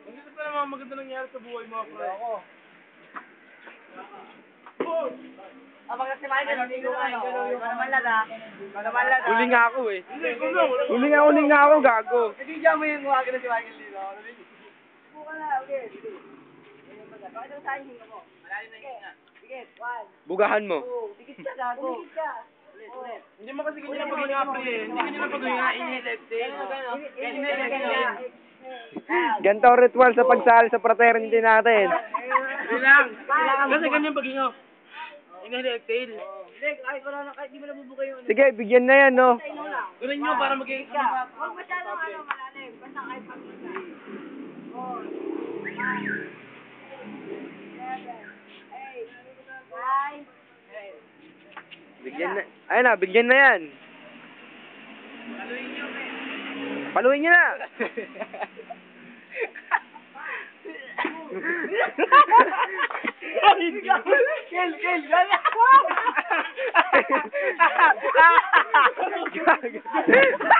Ganito pa naman maganda nangyari sa buhay mo, pre. Ako. Kapag si Michael, hindi ko kayo. Manamalad ha. Manamalad ha. Huli nga ako eh. Hindi, kung na, wala. Huli nga ako, gago. Hindi dyan mo yung mukha na si Michael dito. Buka na, okay. Bakit ang saan hinga mo? Malalim na hinga. Sige, 1, Bugahan mo. 2, dikit ka, gago. Dikit ka. Ulit. Hindi mo kasi ganyan paghinga, pre. Hindi ganyan ang paghinga. Ini-left tail. Ganito ang ritual sa pagsali sa fraternity natin. Bilang. Kasi ganyan paghinga. Ini-left tail. Hindi, kahit wala na, kahit di mo nabubuka yung Sige, bigyan na yan, no? Ganun nyo para maging... Huwag masyadong malalim. Basta kahit pag-isa. 4, 5, 6, 7, 8, 9. Bigyan na. Ayun na, bigyan na yan. Paluin nyo na. Kel, gala! Gago.